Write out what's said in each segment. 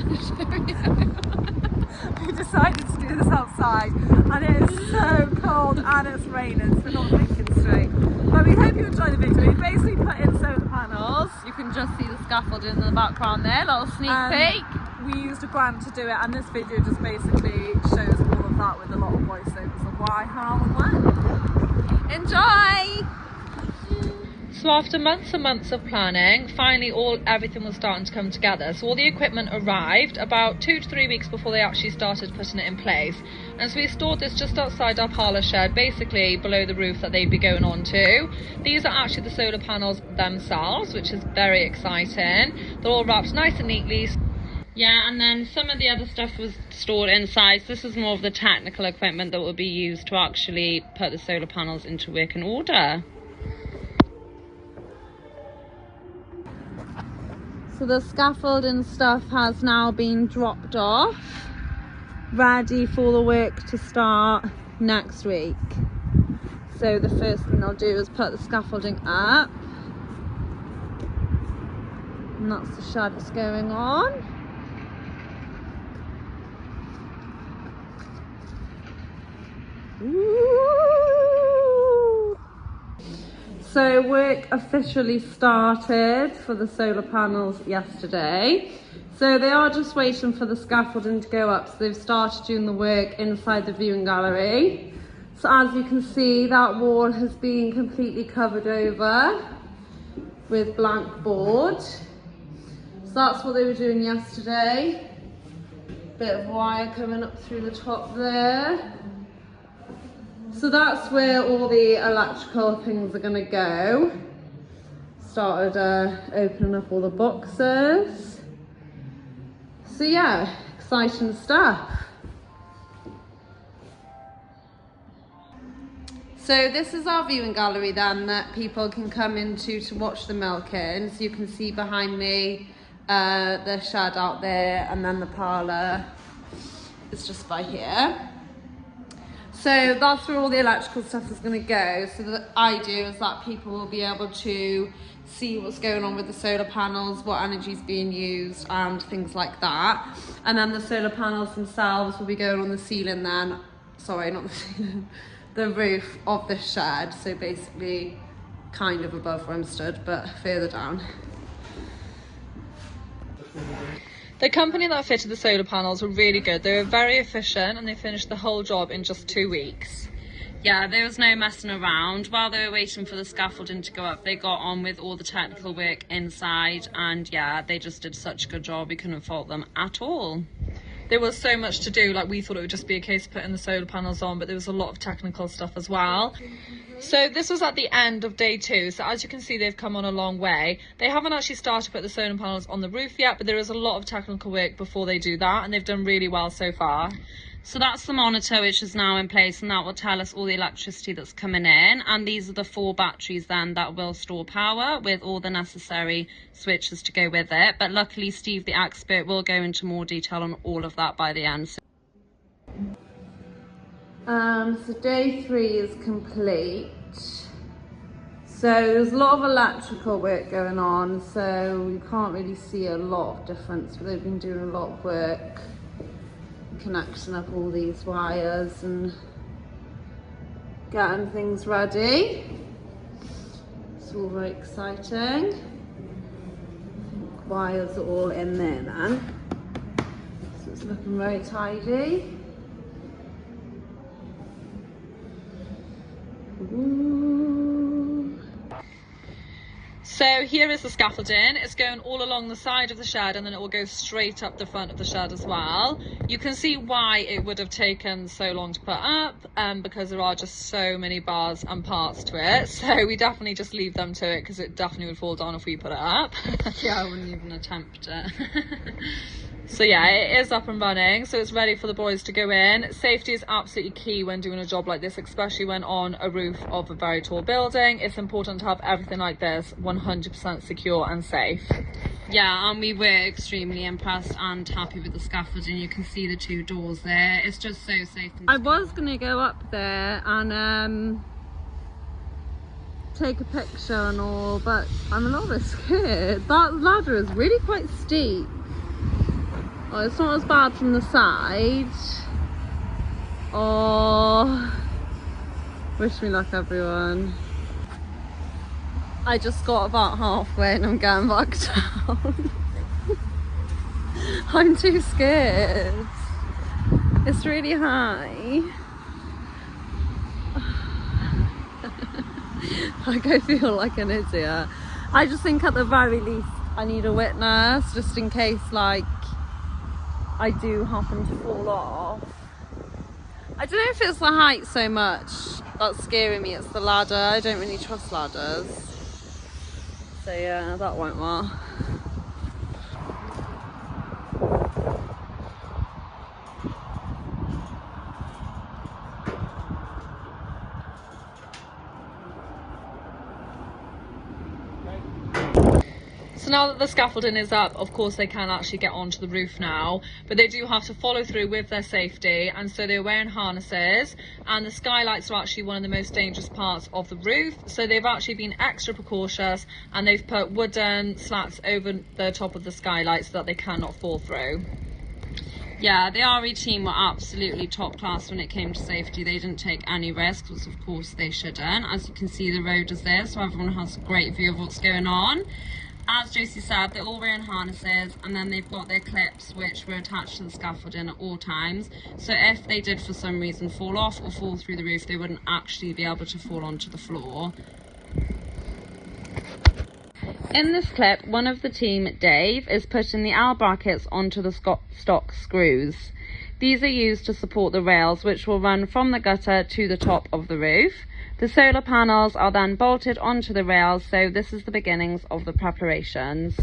We decided to do this outside and it is so cold and it's raining, so we're not thinking straight. But we hope you enjoy the video. We basically put in solar panels. You can just see the scaffolding in the background there, little sneak peek. We used a grant to do it, and this video just basically shows all of that with a lot of voiceovers of why, how and when. Enjoy! So after months and months of planning, finally everything was starting to come together. So all the equipment arrived about 2 to 3 weeks before they actually started putting it in place. And so we stored this just outside our parlour shed, basically below the roof that they'd be going on to. These are actually the solar panels themselves, which is very exciting. They're all wrapped nice and neatly. Yeah, and then some of the other stuff was stored inside. So this is more of the technical equipment that will be used to actually put the solar panels into working order. So the scaffolding stuff has now been dropped off, ready for the work to start next week. So the first thing I'll do is put the scaffolding up. And that's the shed that's going on. Ooh. So work officially started for the solar panels yesterday. So they are just waiting for the scaffolding to go up. So they've started doing the work inside the viewing gallery. So as you can see, that wall has been completely covered over with blank board. So that's what they were doing yesterday. Bit of wire coming up through the top there. So that's where all the electrical things are going to go. Started opening up all the boxes. So yeah, exciting stuff. So this is our viewing gallery then that people can come into to watch the milking. So you can see behind me the shed out there, and then the parlour is just by here. So that's where all the electrical stuff is going to go. So the idea is that people will be able to see what's going on with the solar panels, what energy is being used and things like that. And then the solar panels themselves will be going on the ceiling then, sorry, not the ceiling, the roof of the shed. So basically kind of above where I'm stood, but further down. The company that fitted the solar panels were really good. They were very efficient and they finished the whole job in just 2 weeks. Yeah, there was no messing around. While they were waiting for the scaffolding to go up, they got on with all the technical work inside, and yeah, they just did such a good job. We couldn't fault them at all. There was so much to do. Like, we thought it would just be a case of putting the solar panels on, but there was a lot of technical stuff as well. So this was at the end of day 2. So as you can see, they've come on a long way. They haven't actually started to put the solar panels on the roof yet, but there is a lot of technical work before they do that, and they've done really well so far. So that's the monitor which is now in place, and that will tell us all the electricity that's coming in. And these are the 4 batteries then that will store power with all the necessary switches to go with it. But luckily Steve, the expert, will go into more detail on all of that by the end. So day 3 is complete. So there's a lot of electrical work going on, so you can't really see a lot of difference, but they've been doing a lot of work connecting up all these wires and getting things ready. It's all very exciting. Wires are all in there then, so it's looking very tidy. Ooh. So here is the scaffolding. It's going all along the side of the shed, and then it will go straight up the front of the shed as well. You can see why it would have taken so long to put up, because there are just so many bars and parts to it. So we definitely just leave them to it, because it definitely would fall down if we put it up. Yeah, I wouldn't even attempt it. So yeah, it is up and running, so it's ready for the boys to go in. Safety is absolutely key when doing a job like this, especially when on a roof of a very tall building. It's important to have everything like this 100% secure and safe. Yeah, and we were extremely impressed and happy with the scaffolding. You can see the 2 doors there. It's just so safe. I was going to go up there and take a picture and all, but I'm a little bit scared. That ladder is really quite steep. Oh, it's not as bad from the side. Oh, wish me luck, everyone. I just got about halfway and I'm going back down. I'm too scared. It's really high. Like, I feel like an idiot. I just think at the very least I need a witness just in case, like, I do happen to fall off. I don't know if it's the height so much that's scaring me, it's the ladder. I don't really trust ladders. So yeah, that went well. So now that the scaffolding is up, of course they can actually get onto the roof now, but they do have to follow through with their safety, and so they're wearing harnesses, and the skylights are actually one of the most dangerous parts of the roof, so they've actually been extra precautious and they've put wooden slats over the top of the skylights so that they cannot fall through. Yeah, the RE team were absolutely top class when it came to safety. They didn't take any risks, which of course they shouldn't. As you can see, the road is there, so everyone has a great view of what's going on. As Josie said, they're all wearing harnesses, and then they've got their clips which were attached to the scaffolding at all times. So if they did for some reason fall off or fall through the roof, they wouldn't actually be able to fall onto the floor. In this clip, one of the team, Dave, is putting the L brackets onto the stock screws. These are used to support the rails, which will run from the gutter to the top of the roof. The solar panels are then bolted onto the rails, so this is the beginnings of the preparations.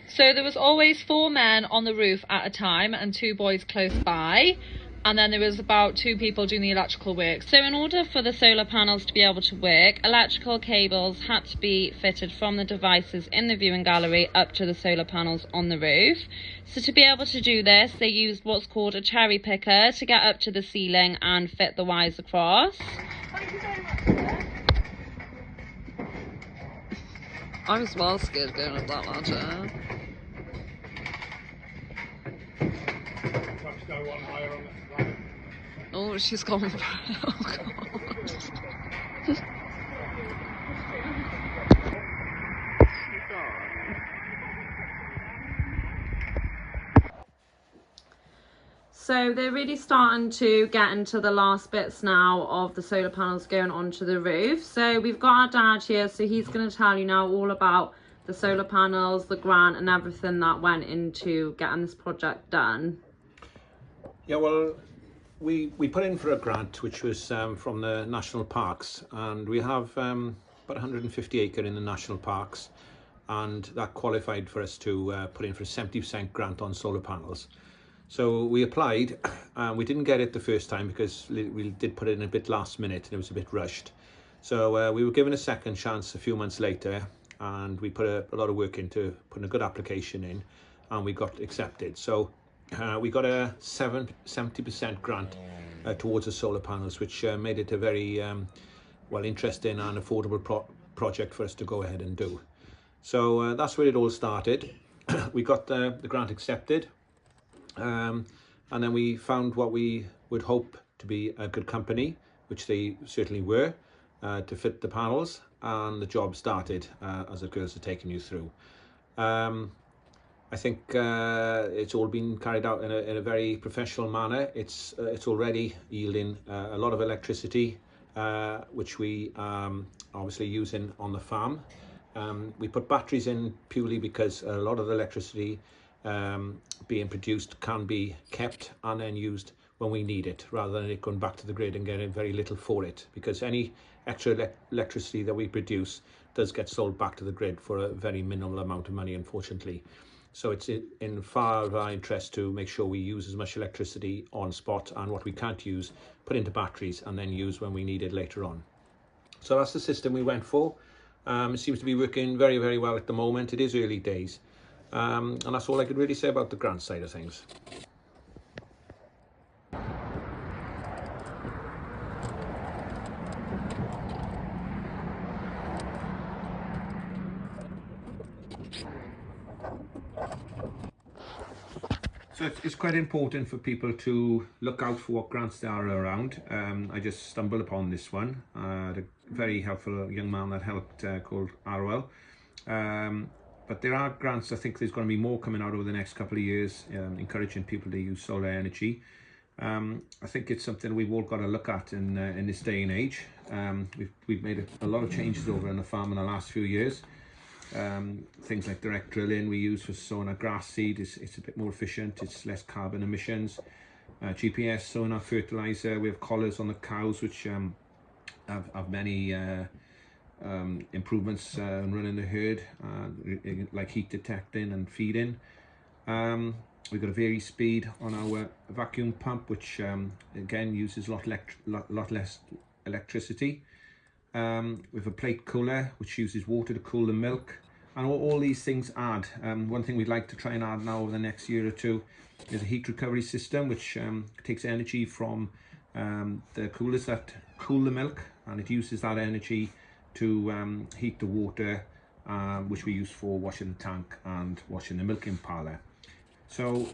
So there was always 4 men on the roof at a time and 2 boys close by, and then there was about 2 people doing the electrical work. So in order for the solar panels to be able to work, electrical cables had to be fitted from the devices in the viewing gallery up to the solar panels on the roof. So to be able to do this, they used what's called a cherry picker to get up to the ceiling and fit the wires across. Thank you very much, sir. I was well scared going up that ladder. Oh, she's gone. Oh, God. So they're really starting to get into the last bits now of the solar panels going onto the roof. So we've got our dad here, so he's going to tell you now all about the solar panels, the grant and everything that went into getting this project done. Yeah, well, we put in for a grant which was from the national parks, and we have about 150 acre in the national parks, and that qualified for us to put in for a 70% grant on solar panels. So we applied, and we didn't get it the first time because we did put it in a bit last minute and it was a bit rushed. So we were given a second chance a few months later, and we put a lot of work into putting a good application in, and we got accepted. So we got a 70% grant towards the solar panels, which made it a very well, interesting and affordable project for us to go ahead and do. So that's where it all started. We got the grant accepted, and then we found what we would hope to be a good company, which they certainly were, to fit the panels, and the job started as the girls are taking you through. I think it's all been carried out in a very professional manner. It's already yielding a lot of electricity, which we obviously using on the farm. We put batteries in purely because a lot of the electricity being produced can be kept and then used when we need it, rather than it going back to the grid and getting very little for it, because any extra electricity that we produce does get sold back to the grid for a very minimal amount of money, unfortunately. So it's in far of our interest to make sure we use as much electricity on spot, and what we can't use, put into batteries and then use when we need it later on. So that's the system we went for. It seems to be working very, very well at the moment. It is early days. And that's all I could really say about the grant side of things. So it's quite important for people to look out for what grants there are around. I just stumbled upon this one. A very helpful young man that helped called Arwell. But there are grants. I think there's going to be more coming out over the next couple of years, encouraging people to use solar energy. I think it's something we've all got to look at in this day and age. We've made a lot of changes over on the farm in the last few years. Things like direct drilling we use for sowing our grass seed, it's a bit more efficient, it's less carbon emissions. GPS sowing our fertilizer, we have collars on the cows which have many improvements in running the herd, like heat detecting and feeding. We've got a vary speed on our vacuum pump, which again uses a lot less electricity. We have a plate cooler which uses water to cool the milk, and all these things add. One thing we'd like to try and add now over the next year or two is a heat recovery system which takes energy from the coolers that cool the milk, and it uses that energy to heat the water, which we use for washing the tank and washing the milking parlour. So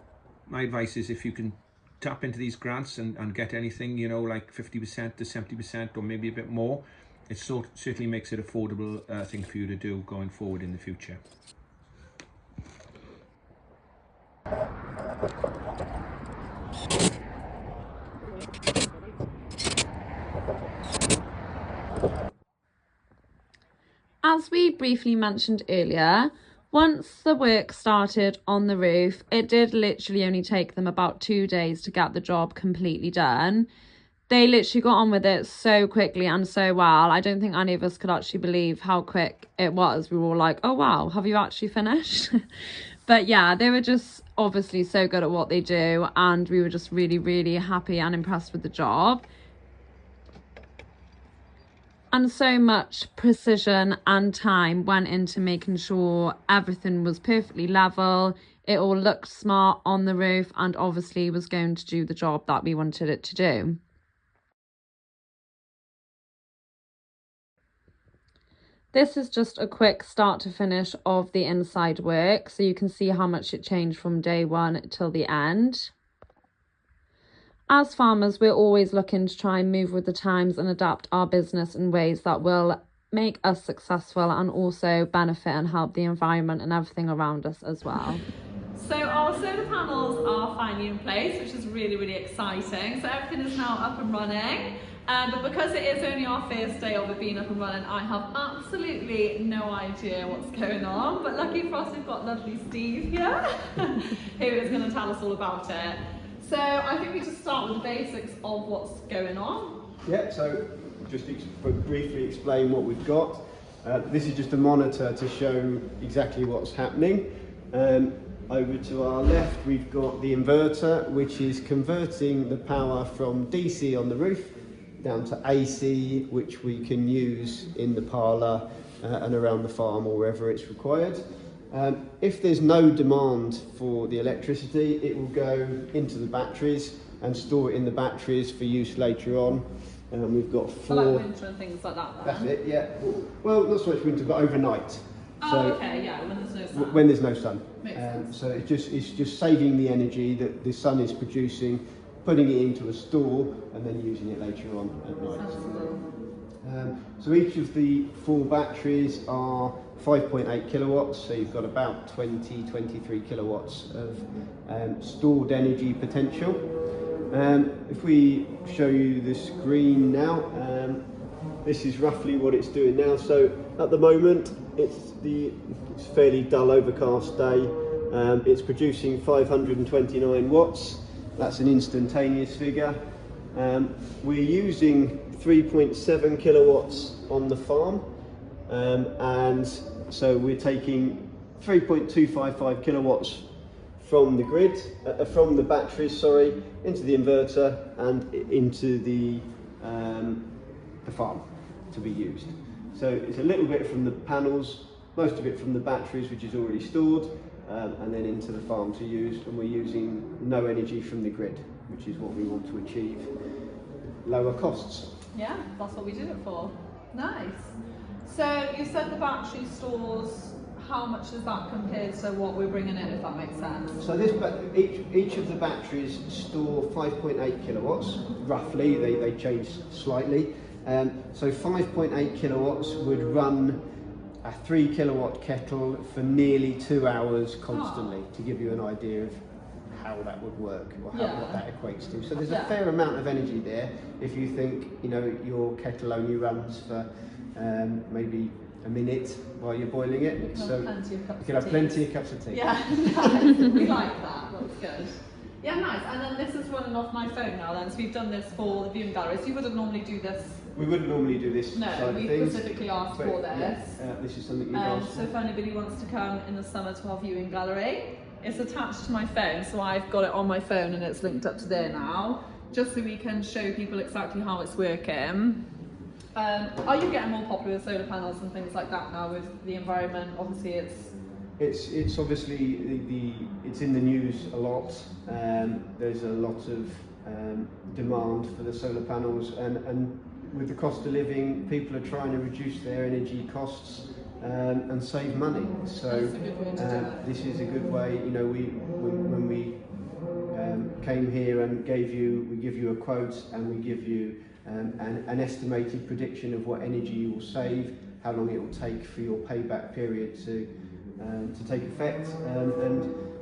my advice is, if you can tap into these grants and get anything, you know, like 50% to 70% or maybe a bit more, it certainly makes it affordable thing for you to do going forward in the future. As we briefly mentioned earlier, once the work started on the roof, it did literally only take them about 2 days to get the job completely done. They literally got on with it so quickly and so well. I don't think any of us could actually believe how quick it was. We were all like, oh wow, have you actually finished? But yeah, they were just obviously so good at what they do, and we were just really, really happy and impressed with the job. And so much precision and time went into making sure everything was perfectly level, it all looked smart on the roof, and obviously was going to do the job that we wanted it to do. This is just a quick start to finish of the inside work, so you can see how much it changed from day one till the end. As farmers, we're always looking to try and move with the times and adapt our business in ways that will make us successful and also benefit and help the environment and everything around us as well. So our solar panels are finally in place, which is really, really exciting. So everything is now up and running. But because it is only our first day of it being up and running, I have absolutely no idea what's going on. But lucky for us, we've got lovely Steve here, who is going to tell us all about it. So I think we just start with the basics of what's going on. Yeah, so just briefly explain what we've got. This is just a monitor to show exactly what's happening. Over to our left, we've got the inverter, which is converting the power from DC on the roof down to AC, which we can use in the parlour and around the farm or wherever it's required. If there's no demand for the electricity, it will go into the batteries and store it in the batteries for use later on. We've got 4... Like winter and things like that then? That's it, yeah. Well, not so much winter, but overnight. Oh, so okay, yeah, when there's no sun. When there's no sun. Makes sense. So it's just saving the energy that the sun is producing, putting it into a store and then using it later on at night. So each of the 4 batteries are 5.8 kilowatts, so you've got about 23 kilowatts of stored energy potential. If we show you the screen now, this is roughly what it's doing now. So at the moment it's fairly dull overcast day. It's producing 529 watts. That's an instantaneous figure. We're using 3.7 kilowatts on the farm, and so we're taking 3.255 kilowatts from the grid, from the batteries, sorry, into the inverter and into the farm to be used. So it's a little bit from the panels, most of it from the batteries, which is already stored, and then into the farm to use, and we're using no energy from the grid, which is what we want to achieve, lower costs. Yeah, that's what we did it for. Nice. So you said the battery stores how much does that compare to what we're bringing in, if that makes sense? So each of the batteries store 5.8 kilowatts, roughly. They change slightly. So 5.8 kilowatts would run a 3 kilowatt kettle for nearly 2 hours constantly, to give you an idea of how that would work, or what that equates to. So there's a fair amount of energy there. If you think, you know, your kettle only runs for maybe a minute while you're boiling it, You can have plenty of cups of tea. Yeah, nice. We like that. That's good. Yeah, nice. And then this is running off my phone now then, so we've done this for the viewing galleries. You wouldn't normally do this? We wouldn't normally do this side of we things. specifically asked for this. Yeah, this is something you've asked So if anybody wants to come in the summer to our viewing gallery, it's attached to my phone, so I've got it on my phone and it's linked up to there now, just so we can show people exactly how it's working. Are you getting more popular with solar panels and things like that now with the environment? Obviously it's obviously it's in the news a lot. There's a lot of demand for the solar panels, and with the cost of living, people are trying to reduce their energy costs and save money. So this is a good way. You know, when we came here and we give you a quote, and we give you an estimated prediction of what energy you will save, how long it will take for your payback period to take effect,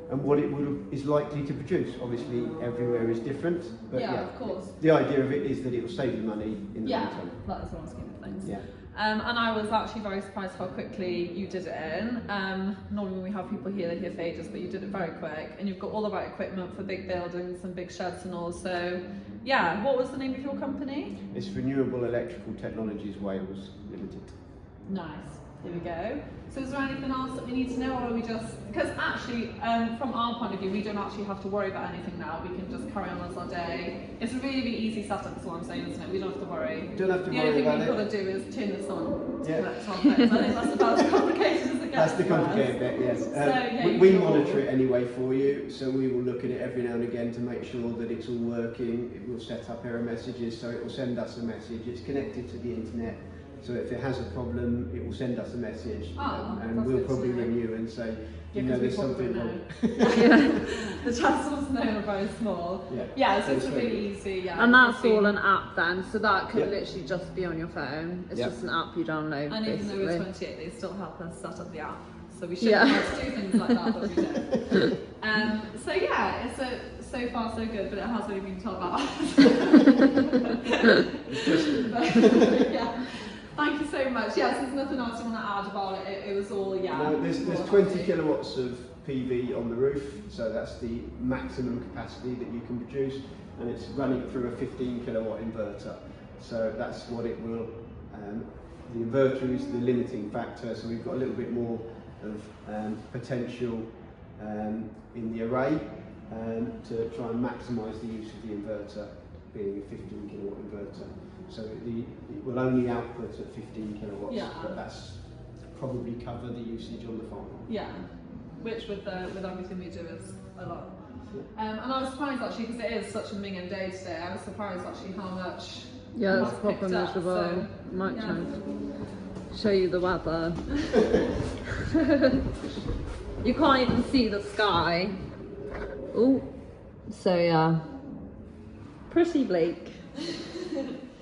and what it is likely to produce. Obviously, everywhere is different, but of course. The idea of it is that it will save you money in the long term. That is one scheme of things. Yeah. And I was actually very surprised how quickly you did it in. Normally when we have people here, they're here for ages, but you did it very quick, and you've got all the right equipment for big buildings and big sheds and all. So, yeah, what was the name of your company? It's Renewable Electrical Technologies Wales Limited. Nice. Here we go. So is there anything else that we need to know, or are we just... Because actually, from our point of view, we don't actually have to worry about anything now. We can just carry on as our day. It's a really, really easy setup, is what I'm saying, isn't it? We don't have to worry. Don't have to the worry only about thing it. we've got to do is turn this on to Yeah. connect our phones. I think that's about as complicated as it gets. That's the complicated bit, yes. We monitor it anyway for you, so we will look at it every now and again to make sure that it's all working. It will set up error messages, so it will send us a message. It's connected to the internet, so if it has a problem, it will send us a message, and we'll probably ring you and say, you know, there's something wrong. The chances know are very small. So it's really easy. And that's all an app then, so that could literally just be on your phone. It's just an app you download. And even basically. though we're 28, they still help us set up the app. So we shouldn't have to do things like that, but we don't. So yeah, it's so far so good, but it has only been 12 hours. Yeah. Thank you so much. Yes, there's nothing else you want to add about it. It was all, No, there's 20 kilowatts of PV on the roof, so that's the maximum capacity that you can produce, and it's running through a 15 kilowatt inverter. So that's what it will, the inverter is the limiting factor, so we've got a little bit more of potential in the array to try and maximise the use of the inverter, being a 15 kilowatt inverter. So it will only output at 15 kilowatts, but that's probably cover the usage on the farm. Yeah, which with everything we do is a lot. And I was surprised actually, because it is such a minging day today. I was surprised actually how much. Yeah, it's proper miserable. Might try and show you the weather. You can't even see the sky. Oh, so yeah, pretty bleak.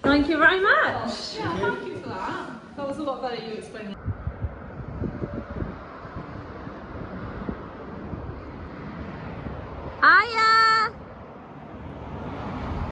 Thank you very much. Yeah, thank you for that. That was a lot better you explaining.